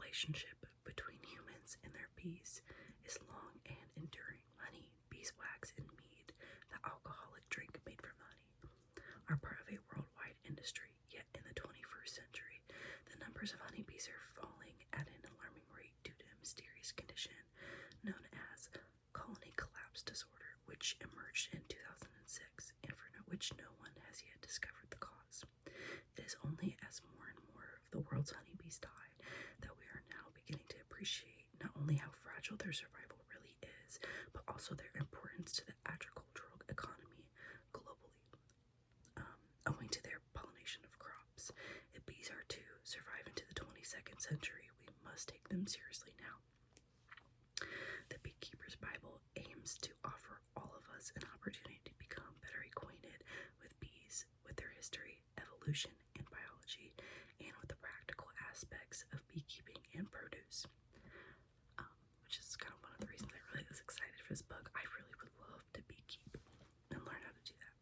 relationship between humans and their bees is long and enduring. Honey, beeswax, and mead, the alcoholic drink made from honey, are part of a worldwide industry. Yet in the 21st century, the numbers of honeybees are falling at an alarming rate due to a mysterious condition known as colony collapse disorder, which emerged in 2006 and for which no one has yet discovered the cause. It is only as more and more of the world's honeybees die that we are now beginning to appreciate not only how fragile their survival really is, but also their importance to the agricultural economy globally, owing to their pollination of crops. If bees are to survive into the 22nd century, we must take them seriously now. The Beekeepers Bible aims to offer all of us an opportunity to become better acquainted with bees, with their history, evolution, and biology, and with the practical aspects of beekeeping and produce. Which is kind of one of the reasons I really was excited for this book. I really would love to beekeep and learn how to do that.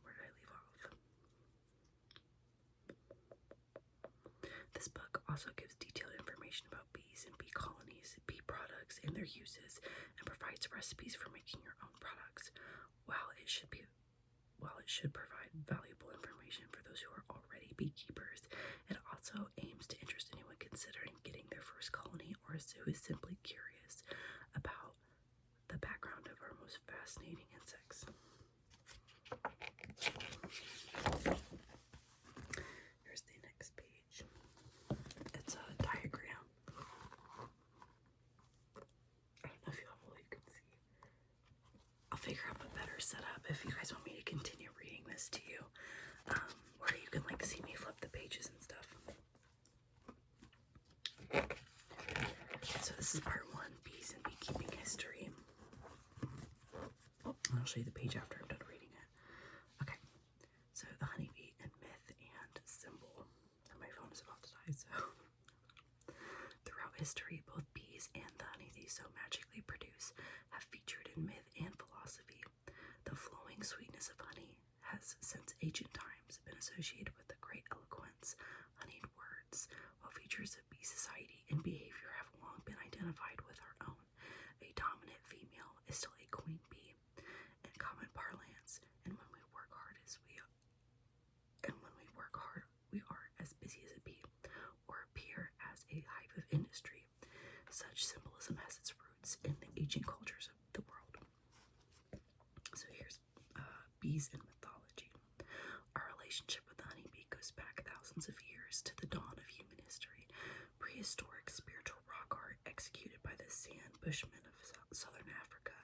Where did I leave off? This book also gives detailed information about bees and bee colonies, bee products, and their uses, and provides recipes for making your own products. While it should provide valuable information for those who are already beekeepers, it also aims to interest anyone considering getting their first colony or who is simply curious about the background of our most fascinating insects. Here's the next page. It's a diagram. I don't know if you can see. I'll figure out a better setup if you guys want me to continue reading this to you, where you can see me flip the pages and stuff. So this is part 1, bees and beekeeping history. I'll show you the page after I'm done reading it. Okay, so the honeybee and myth and symbol. And my phone is about to die, so. Throughout history, both bees and the honey they so magically produce have featured in myth and philosophy. The flowing sweetness of honey has since ancient times been associated with the great eloquence, honeyed words, while features of bee society and behavior have long been identified with our own. A dominant female is still a queen bee in common parlance, and when we work hard we are as busy as a bee, or appear as a hive of industry. Such symbolism has its roots in the ancient cultures of the world. So here's bees in mythology. Our relationship with the honeybee goes back thousands of years to the dawn of human history. Prehistoric spiritual rock art executed by the San Bushmen of southern Africa,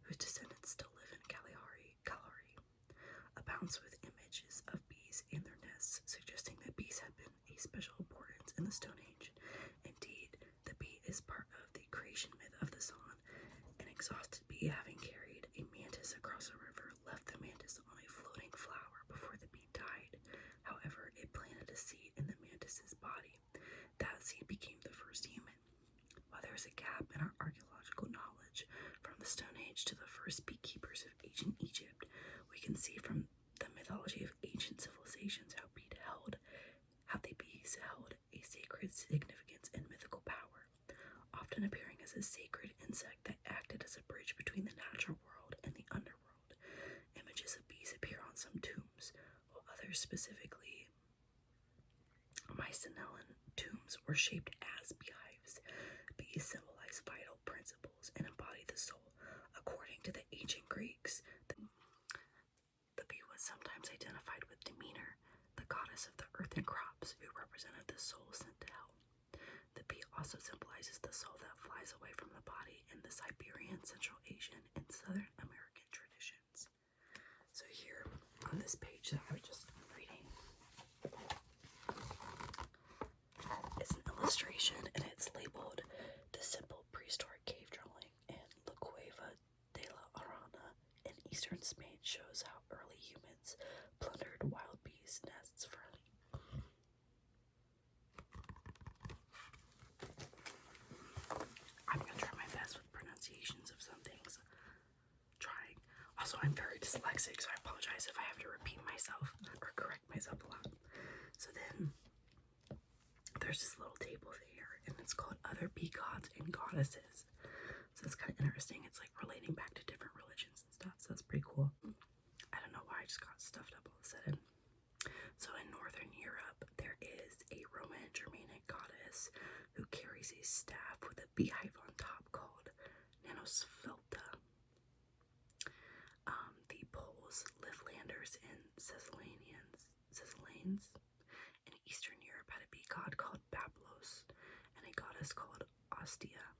whose descendants still live in Kalahari, abounds with images of bees and their nests, suggesting that bees had been a special importance in the Stone Age. Indeed, the bee is part of the creation myth of the song. An exhausted bee, having carried a mantis across a river, left the mantis on a floating flower before the bee died. However, it planted a seed in the mantis's body. That seed became the first human. While there is a gap in our archaeological knowledge from the Stone Age to the first beekeepers of ancient Egypt, we can see from the mythology of ancient civilizations how the bees held a sacred significance and mythical power, often appearing as a sacred insect that acted as a bridge between the natural world and the underworld. Images of bees appear on some tombs, while others, specifically Mycenaean tombs, were shaped as beehives. Bees symbolize vital principles and embody the soul. According to the ancient Greeks, the bee was sometimes identified with Demeter, the goddess of the earth and crops, who represented the soul sent to hell. The bee also symbolizes the soul that flies away from the body in the Siberian, Central Asian, and Southern American traditions. So here on this page that I was just reading is an illustration, and it's labeled "The Simple Prehistoric Cave Dwelling in La Cueva de la Arana" in eastern Spain shows how early humans plundered wild bees' nests for honey. I'm going to try my best with pronunciations of some things. Trying. Also, I'm very dyslexic, so I apologize if I have to repeat myself or correct myself a lot. So then, there's this little table here, and it's called Other Bee Gods and Goddesses. So it's kind of interesting. It's like relating back to different religions and stuff. So that's pretty cool. I don't know why I just got stuffed up all of a sudden. So in Northern Europe, there is a Roman Germanic goddess who carries a staff with a beehive on top called Nanosvelta. The Poles, Livlanders, and Sicilians in Eastern Europe had a bee god called Bablos and a goddess called Ostia.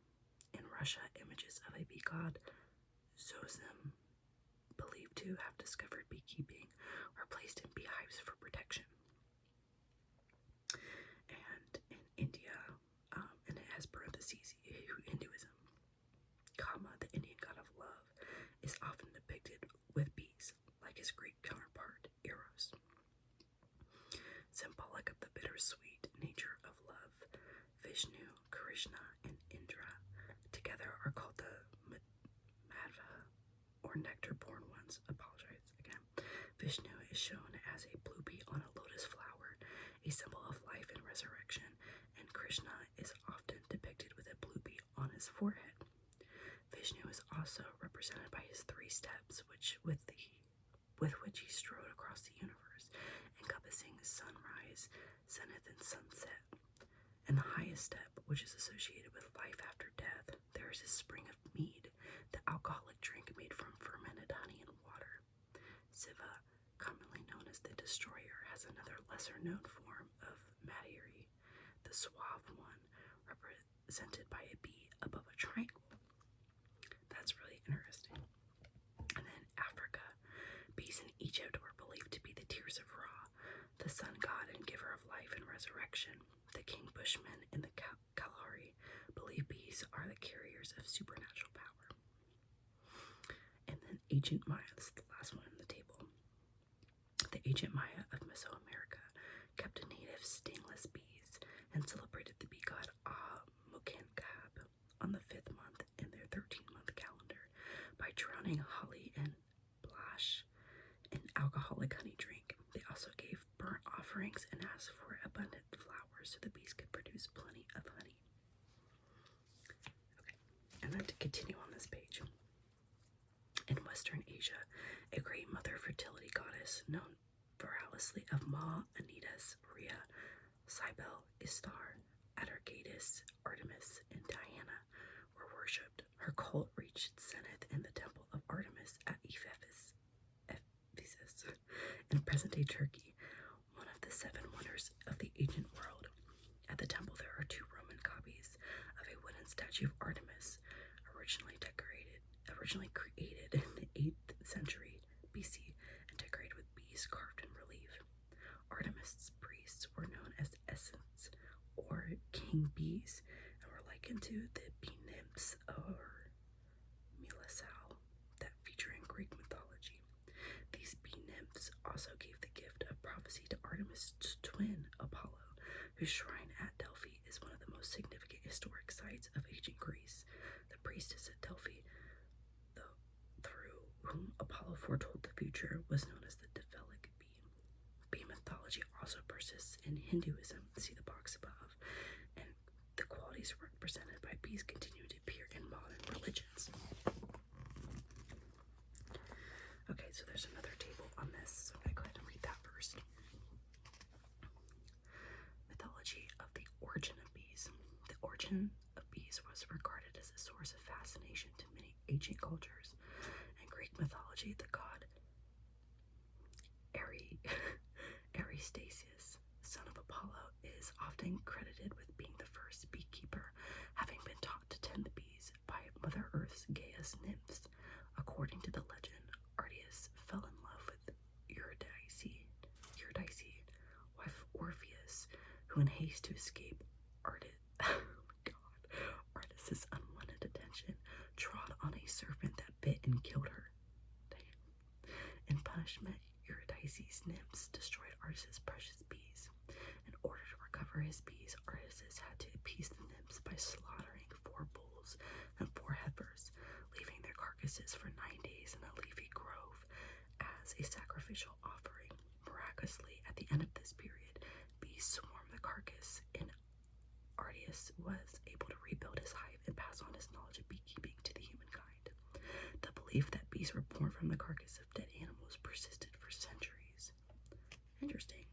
In Russia, images of a bee god, Zosim, believed to have discovered beekeeping, were placed in beehives for protection. And in India, and it has parentheses, Hinduism, the Indian god of love, is often depicted with bees, like his Greek counterpart, Eros. Symbolic of the bittersweet nature of love, Vishnu, Krishna, and Indra together are called the Madhva, or nectar-born ones. Apologize again. Vishnu is shown as a blue bee on a lotus flower, a symbol of life and resurrection, and Krishna is often depicted with a blue bee on his forehead. Vishnu is also represented by his 3 steps, with which he strode across the universe, encompassing sunrise, zenith, and sunset. And the highest step, which is associated with life after death, there is a spring of mead, the alcoholic drink made from fermented honey and water. Siva, commonly known as the Destroyer, has another lesser-known form of Madhuri, the suave one, represented by a bee above a triangle. That's really interesting. And then Africa. Bees in Egypt were believed to be the tears of Ra, the sun god and giver of life and resurrection. The king bushmen in the Kalahari believe bees are the carriers of supernatural power. And then ancient Maya, this is the last one on the table. The ancient Maya of Mesoamerica kept native stingless bees and celebrated the bee god Amukankab on the 5th month in their 13-month calendar by drowning holly and blash in alcoholic honey drink. They also gave burnt offerings and asked for abundant flowers so the bees could produce plenty of honey. Okay, and then to continue on this page. In Western Asia, a great mother fertility goddess known variously of Ma, Anitas, Rhea, Cybele, Istar, Atargatis, Artemis, and Diana were worshipped. Her cult reached zenith in the temple of Artemis at Ephesus in present-day Turkey, one of the 7 wonders of the ancient world. At the temple there are 2 Roman copies of a wooden statue of Artemis, originally created in the 8th century BC and decorated with bees carved in relief. Artemis' priests were known as Essens, or king bees, and were likened to the bee nymphs or Melisau that feature in Greek mythology. These bee nymphs also gave the gift of prophecy to Artemis' twin, Apollo, whose shrine at Delphi is one of the most significant historic sites of ancient Greece. The priestess at Delphi, through whom Apollo foretold the future, was known as the Dephilic bee. Bee mythology also persists in Hinduism, see the box above, and the qualities represented by bees continue to appear in modern religions. Okay, so there's another table on this, so I'm going to go ahead and read that first. Mythology of the origin of bees. The origin of bees was regarded as a source of fascination to many ancient cultures. In Greek mythology, the god Aristasius, son of Apollo, is often credited with being the first beekeeper, having been taught to tend the bees by Mother Earth's gayest nymphs. According to the legend, Artemis fell in love with Eurydice, wife of Orpheus, who in haste to escape Artemis' unwanted attention, trod on a serpent that bit and killed her. In punishment, Eurydice's nymphs destroyed Artemis' precious bees. In order to recover his bees, Artemis had to appease the nymphs by slaughtering 4 bulls and 4 heifers, leaving their carcasses for 9 days in a leafy grove as a sacrificial offering. Miraculously, at the end of this period, bees swarmed the carcass in bees were born from the carcass of dead animals persisted for centuries. Interesting.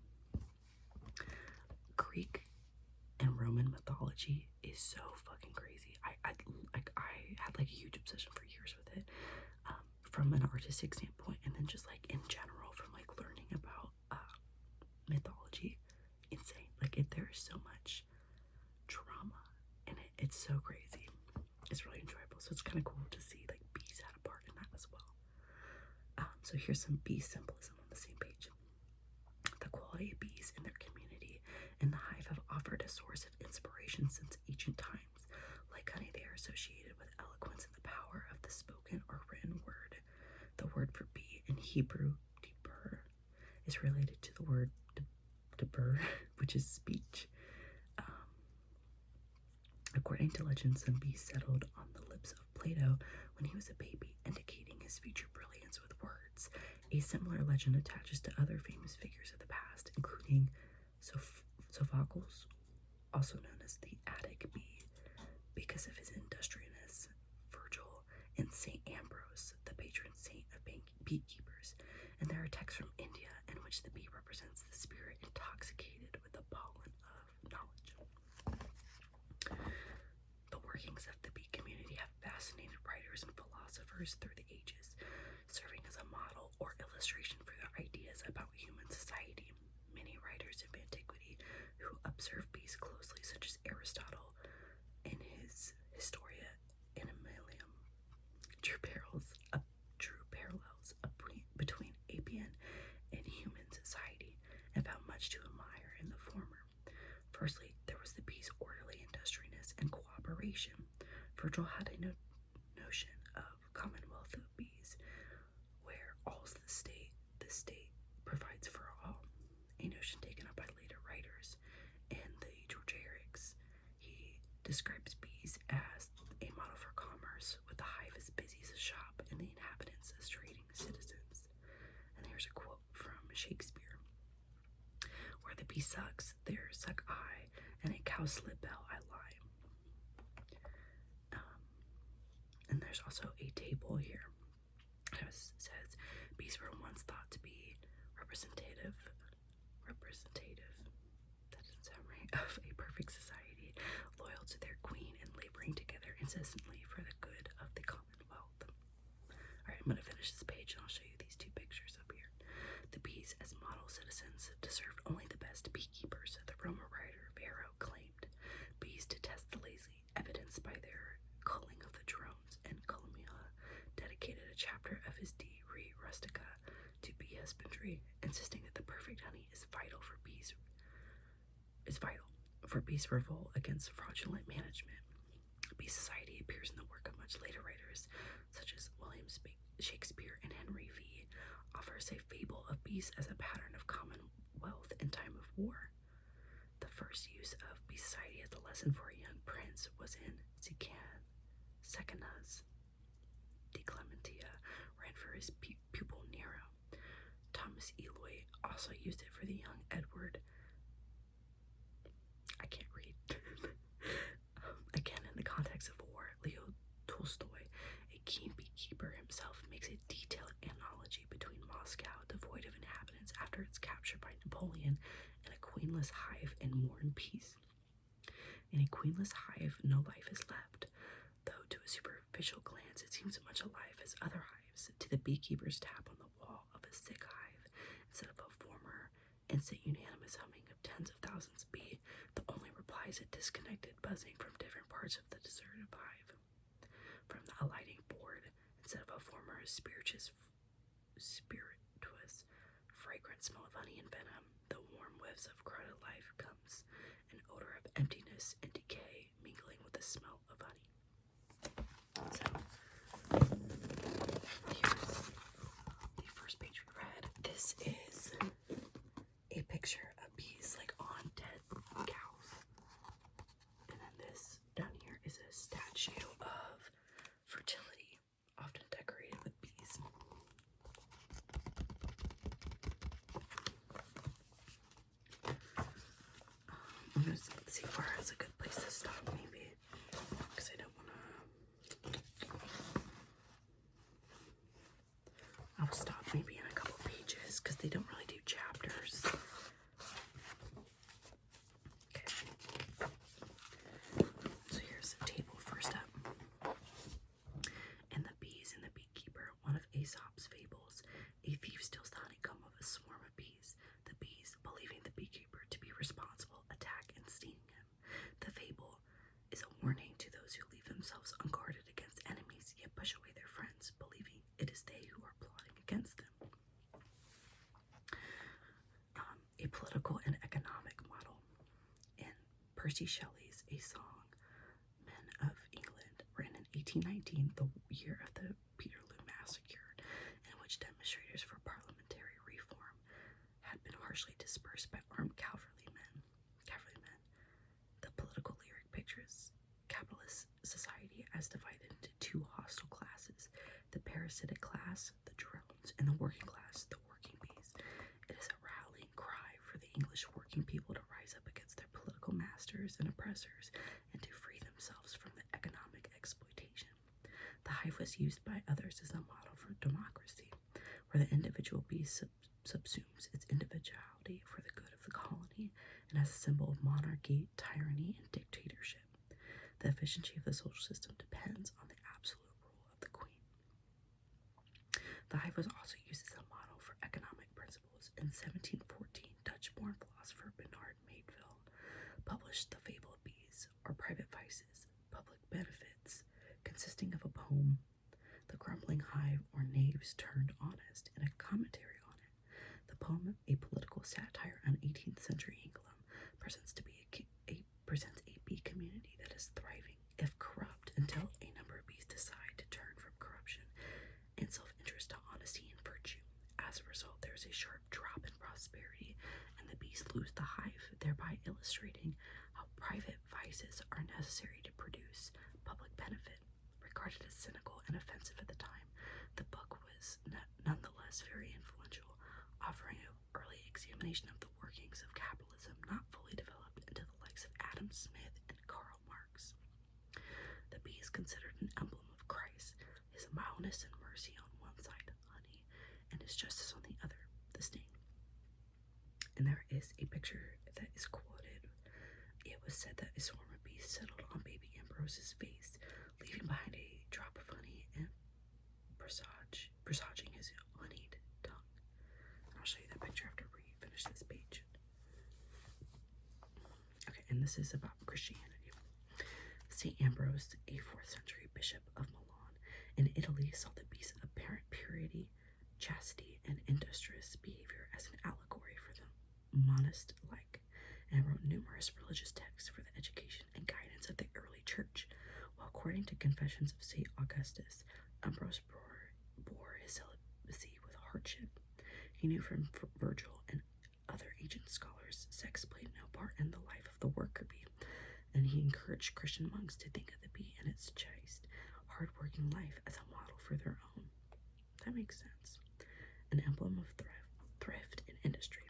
Greek and Roman mythology is so fucking crazy. I had like a huge obsession for years with it, from an artistic standpoint, and then just like in general from like learning about mythology. Insane. Like there is so much drama in it. It's so crazy. It's really enjoyable. So it's kind of cool to see like bees had a part in that as well. So here's some bee symbolism on the same page. The quality of bees in their community and the hive have offered a source of inspiration since ancient times. Like honey, they are associated with eloquence and the power of the spoken or written word. The word for bee in Hebrew, dibur, is related to the word dibur, which is speech. According to legend, some bees settled on the lips of Plato when he was a baby, indicating his future brilliance with words. A similar legend attaches to other famous figures of the past, including Sophocles, also known as the Attic bee, because of his industriousness, Virgil, and St Ambrose, the patron saint of beekeepers. And there are texts from India in which the bee represents the spirit intoxicated with the pollen of knowledge. The workings of the bee community have fascinated writers and philosophers through the ages, serving as a model or illustration for their ideas about human society. Many writers of antiquity who observed bees closely, such as Aristotle in his Historia Animalium, drew parallels between apian and human society, and found much to admire in the former. Firstly, there was the bee's orderly industriousness and cooperation. Virgil had a notion of commonwealth of bees, where all's the state provides for all, a notion taken up by later writers. In the Georgics, he describes bees as a model for commerce, with the hive as busy as a shop and the inhabitants as trading citizens. And here's a quote from Shakespeare: "Where the bee sucks, there suck I, and a cowslip bell I lie." And there's also a table here that says bees were once thought to be representative, that doesn't sound right, of a perfect society, loyal to their queen and laboring together incessantly for the good of the commonwealth. Alright, I'm going to finish this page and I'll show you these two pictures up here. The bees as model citizens deserved only the best beekeepers, the Roman writer Varro claimed. Bees detest the lazy, evidenced by their culling of the drones, and Columella dedicated a chapter of his De Re Rustica to bee husbandry, insisting that the perfect honey is vital for bees' revolt against fraudulent management. Bee society appears in the work of much later writers, such as William Shakespeare, and Henry V. offers a fable of bees as a pattern of commonwealth in time of war. The first use of bee society as a lesson for a young prince was in Seneca's De Clementia, written for his pupil Nero. Thomas Eloy also used it for the young Edward. I can't read. Again, in the context of war, Leo Tolstoy, a keen beekeeper himself, makes a detailed analogy between Moscow, devoid of inhabitants after its capture by Napoleon, and a queenless hive in war and peace. In a queenless hive, no life is left, though to a superficial glance it seems as much alive as other hives. To the beekeeper's tap on the wall of a sick hive, instead of a former instant unanimous humming of tens of thousands of bees, the only reply is a disconnected buzzing from different parts of the deserted hive. From the alighting board, instead of a former spirituous fragrant smell of honey and venom, the warm whiffs of crowded life comes, an odor of emptiness and decay mingling with the smell of honey. So, here's the first page we read. This is a picture of bees like on dead cows. And then this down here is a statue of fertility, often decorated with bees. I'm going to see where is a good place Percy Shelley's A Song, Men of England, written in 1819, the year of the Peterloo Massacre, in which demonstrators for parliamentary reform had been harshly dispersed by armed cavalrymen. The political lyric pictures capitalist society as divided into two hostile classes: the parasitic class, the drones, and the working class, the working bees. It is a rallying cry for the English working people to rise up against their political masters and oppressors and to free themselves from the economic exploitation. The hive was used by others as a model for democracy, where the individual bee subsumes its individuality for the good of the colony and as a symbol of monarchy, tyranny, and dictatorship. The efficiency of the social system depends on the absolute rule of the queen. The hive was also used as a model for economic principles. In 1714, Dutch-born philosopher Bernard Maidville published The Fable of Bees, or Private Vices, Public Benefits, consisting of a poem, The Crumbling Hive, or Knaves Turned Honest, and a commentary on it. The poem, a political satire on 18th century England, presents a bee community that is thriving, if corrupt, until a number of bees decide to turn from corruption and self-interest to honesty and virtue. As a result, there is a sharp drop in prosperity, and the bees lose the hive, thereby illustrating how private vices are necessary to produce public benefit. Regarded as cynical and offensive at the time, the book was nonetheless very influential, offering an early examination of the workings of capitalism not fully developed into the likes of Adam Smith and Karl Marx. The bee is considered an emblem of Christ, his mildness and mercy on one side, honey, and his justice on the other, the sting. And there is a picture that is quoted. It was said that a swarm of bees settled on baby Ambrose's face, leaving behind a drop of honey and presaging his honeyed tongue. And I'll show you that picture after we finish this page. Okay, and this is about Christianity. St Ambrose, a 4th century bishop of Milan in Italy, saw the bee's apparent purity, chastity, and industrious behavior as an allegory for the monist life, and wrote numerous religious texts for the education and guidance of the early church. While according to Confessions of St. Augustus, Ambrose bore his celibacy with hardship. He knew from Virgil and other ancient scholars sex played no part in the life of the worker bee, and he encouraged Christian monks to think of the bee and its chaste, hard-working life as a model for their own. That makes sense. An emblem of thrift and industry.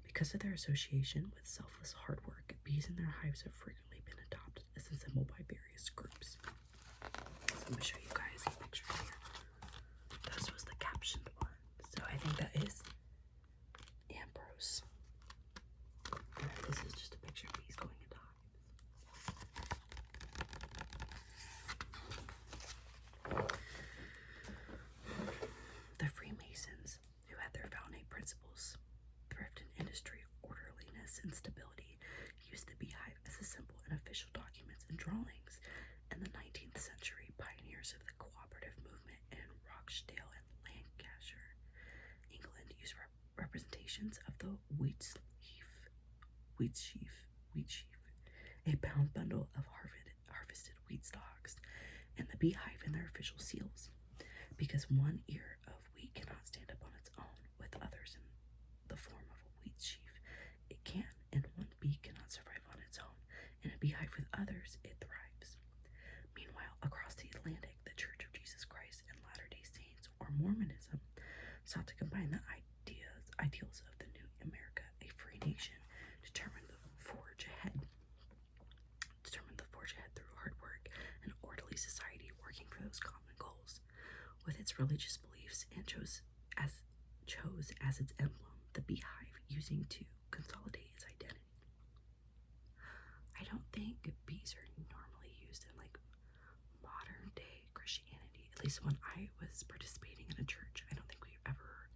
Because of their association with selfless hard work, bees in their hives have frequently been adopted as a symbol by various groups. So I'm going to show you guys a picture here. This was the captioned one. So I think that is Ambrose. This is just a picture of bees going into hives. The Freemasons, who had their founding principles, thrift and industry, orderliness and stability, used the beehive as a symbol in official documents and drawings. In the 19th century, pioneers of the cooperative movement in Rochdale and Lancashire, England, used representations of the wheat sheaf, a pound bundle of harvested wheat stalks, and the beehive in their official seals. Because one ear of wheat cannot stand up on its own with others in the form of a wheat sheaf, it can, and one bee cannot survive on its own. In a beehive with others, it thrives. Meanwhile, across the Atlantic, the Church of Jesus Christ and Latter-day Saints, or Mormonism, sought to combine the ideals of the new America, a free nation, determined the forge ahead through hard work and orderly society working for those common goals. With its religious beliefs, and chose as its emblem the beehive, using to consolidate its identity. I don't think bees are normally used in like modern day Christianity. At least when I was participating in a church, I don't think we ever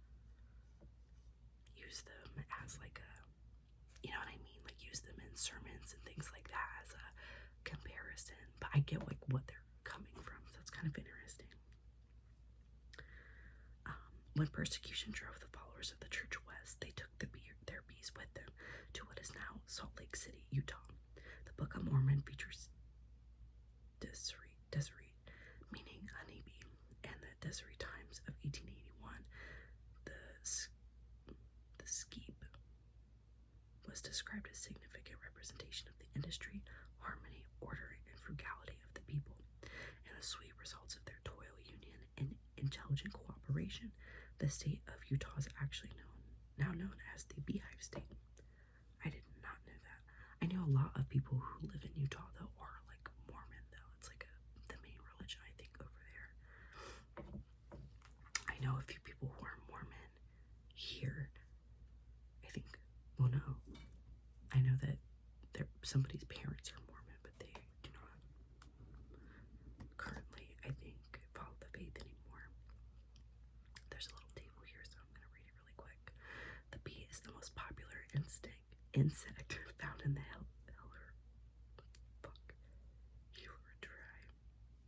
used them as like a, you know what I mean? Like use them in sermons and things like that as a comparison. But I get like what they're coming from, so it's kind of interesting. When persecution drove the followers of the church west, they took their bees with them to what is now Salt Lake City, Utah. The book Book of Mormon features Desiree, meaning honeybee, and the Desiree Times of 1881. The skeep was described as significant representation of the industry, harmony, order, and frugality of the people, and the sweet results of their toil, union, and intelligent cooperation. The state of Utah is actually now known as the Beehive State. I did not know that. I know a lot of people who live in Utah though are like Mormon though. It's like the main religion I think over there. I know a few people who are Mormon here. I think, well no, I know that somebody's parents are Mormon, but they do not currently, I think, follow the faith anymore. There's a little table here, so I'm going to read it really quick. The bee is the most popular insect found in the you were dry.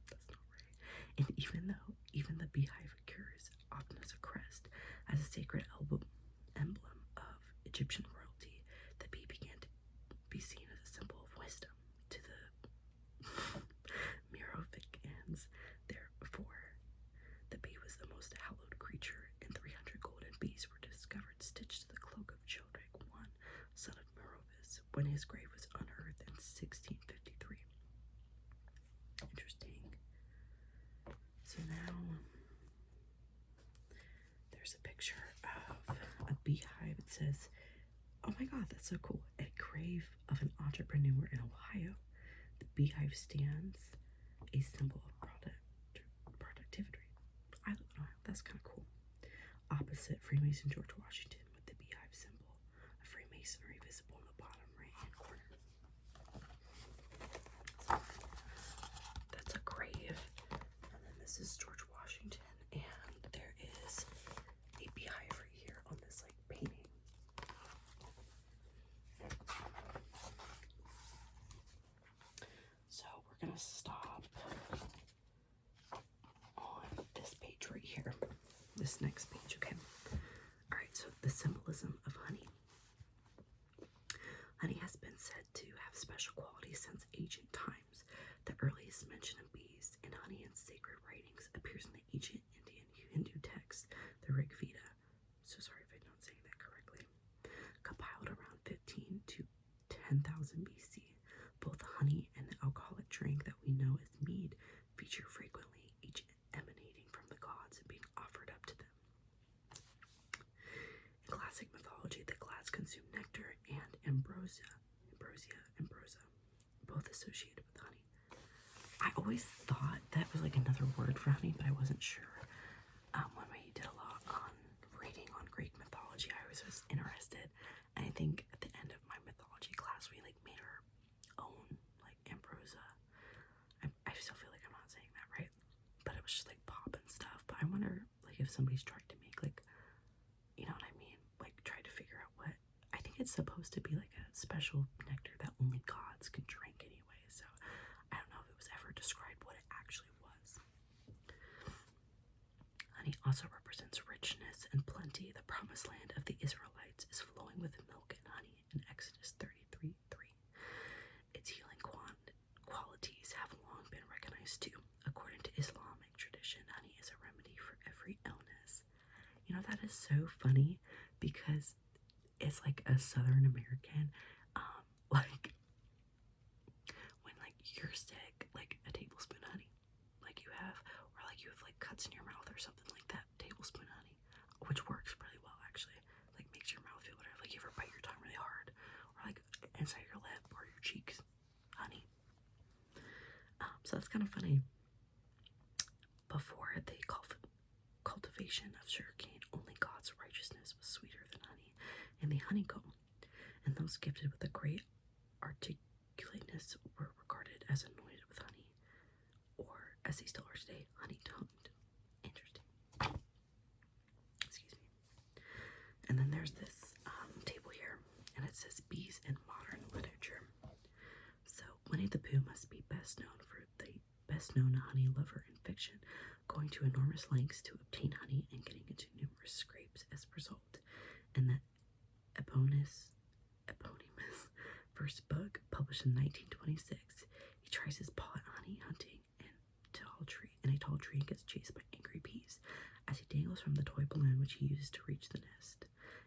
That's not right. And even the beehive occurs often as a crest, as a sacred emblem of Egyptian royalty, the bee began to be seen as a symbol of wisdom to the Merovingians. Therefore, the bee was the most hallowed creature, and 300 golden bees were discovered stitched to the cloak of Childeric I, son of Merovis, when his grave was unearthed in 1653. Interesting. So now there's a picture of a beehive. It says, oh my god, that's so cool. A grave of an entrepreneur in Ohio. The beehive stands a symbol of productivity. I live in Ohio. That's kind of cool. Opposite Freemason George Washington with the beehive symbol of Freemasonry visible in the bottom right hand corner. So that's a grave. And then this is George Washington, and there is a beehive right here on this like painting. So we're gonna stop on this page right here. This next page, okay? Alright, so the symbolism of honey. Honey has been said to have special qualities since ancient times. The earliest mention of bees and honey in sacred writings appears in the ancient Indian Hindu text, the Rig Veda. So sorry if I'm not saying that correctly. Compiled around 15 to 10,000 BC. Both honey and the alcoholic drink that we know as mead feature frequently, each emanating from the gods and being offered up to them. In classic mythology, the gods consume nectar and ambrosia, both associated with honey. I always thought that was like another word for honey, but I wasn't sure. When we did a lot on reading on Greek mythology, I was just interested, and I think at the end of my mythology class, we like made our own like ambrosia. I still feel like I'm not saying that right, but it was just like pop and stuff. But I wonder like if somebody's tried to make like, you know what I mean, like try to figure out what. I think it's supposed to be like a special nectar that only gods can drink anyway, so I don't know if it was ever described what it actually was. Honey also represents richness and plenty. The promised land of the Israelites is flowing with milk and honey in Exodus 33:3. Its healing qualities have long been recognized too. According to Islamic tradition, honey is a remedy for every illness. You know, that is so funny because it's like a Southern American, like when like you're sick, like a tablespoon of honey, like you have, or like you have like cuts in your mouth or something like that, tablespoon of honey, which works really well actually, like makes your mouth feel better. Like you ever bite your tongue really hard, or like inside your lip or your cheeks, honey. So that's kind of funny. Before the cultivation of sugarcane, only God's righteousness was sweeter than honey and the honeycomb, and those gifted with a great articulateness were regarded as anointed with honey, or as they still are today, honey-tongued. Interesting. Excuse me. And then there's this table here, and it says bees in modern literature. So Winnie the Pooh must be best known for the best-known honey lover in fiction, going to enormous lengths to obtain honey and getting into numerous scrapes as a result, and the eponymous first book, published in 1926, he tries his paw at honey hunting in a tall tree and gets chased by angry bees as he dangles from the toy balloon which he uses to reach the nest,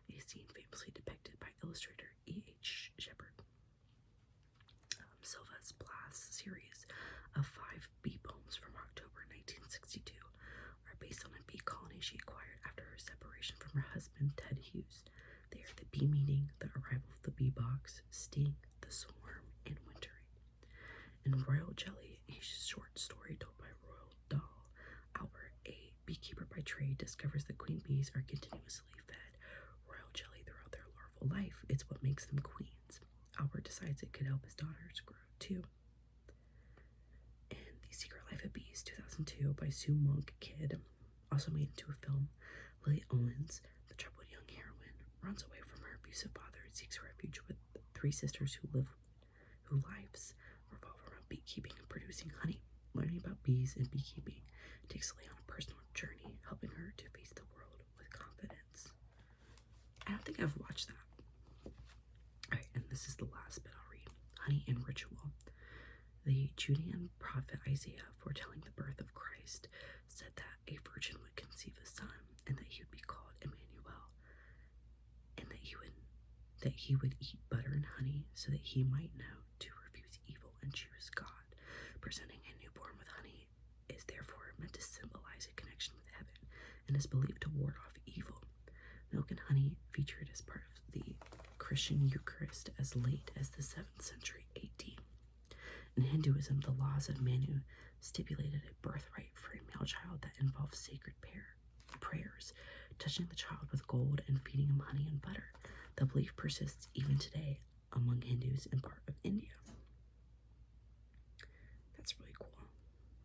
a scene famously depicted by illustrator E.H. Shepard. Silva's Blast series of 5 bee poems from October 1962 are based on a bee colony she acquired after her separation from her husband, Ted Hughes. They are the bee meeting, the arrival of the bee box, sting, the swarm, and wintering. In Royal Jelly, a short story told by Royal Dahl, Albert, a beekeeper by trade, discovers that queen bees are continuously fed royal jelly throughout their larval life. It's what makes them queens. Albert decides it could help his daughters grow too. And The Secret Life of Bees, 2002, by Sue Monk Kidd, also made into a film. Lily Owens, the troubled young heroine, runs away from her abusive father and seeks refuge with 3 sisters whose lives revolve around beekeeping and producing honey. Learning about bees and beekeeping takes Lily on a personal journey, helping her to face the world with confidence. I don't think I've watched that. Alright, and this is the last bit I'll read. Honey and Ritual. The Judean prophet Isaiah, foretelling the birth of Christ, said that a virgin would conceive a son, and that he would be called Emmanuel, and that he would eat butter and honey, so that he might know to refuse evil and choose God. Presenting a newborn with honey is therefore meant to symbolize a connection with heaven, and is believed to ward off evil. Milk and honey featured as part of the Christian Eucharist as late as the 7th century AD. In Hinduism, the laws of Manu stipulated a birthright for a male child that involved sacred prayers, touching the child with gold and feeding him honey and butter. The belief persists even today among Hindus in part of India. That's really cool.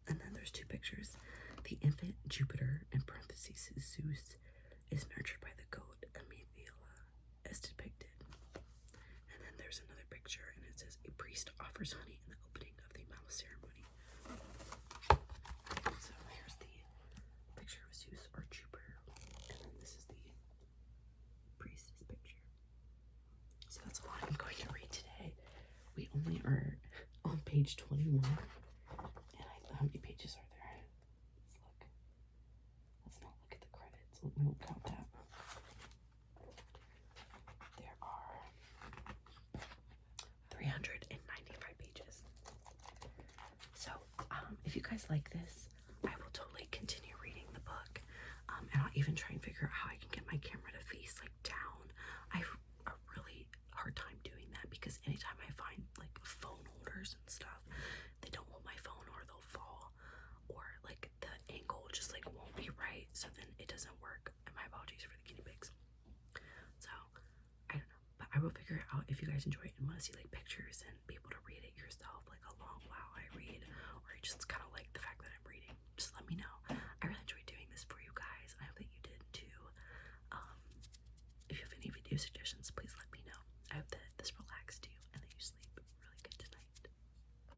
And then there's 2 pictures. The infant Jupiter, in parentheses Zeus, is nurtured by the goat Amethila, as depicted. And then there's another picture, and it says a priest offers honey in the opening of the mouth ceremony. So here's the picture of Zeus or Jupiter, and then this is the priest's picture. So that's all I'm going to read today. We only are on page 21, and how many pages are there? Let's look. Let's not look at the credits. We won't count that. There are 395 pages. So, if you guys like this, I will totally continue reading the book, and I'll even try and figure out how I can get my camera to face like down. I have a really hard time doing that because anytime I find like phone holders and stuff, they don't hold my phone or they'll fall, or like the angle just like won't be right, so then it doesn't work. And my apologies for the guinea pigs. So I don't know, but I will figure it out. If you guys enjoy it and want to see like pictures and be able to read it yourself like along while I read, or you just kind of like the fact that I'm reading, just let me know. I really enjoyed doing this for you guys. I hope that you did too. If you have any video suggestions,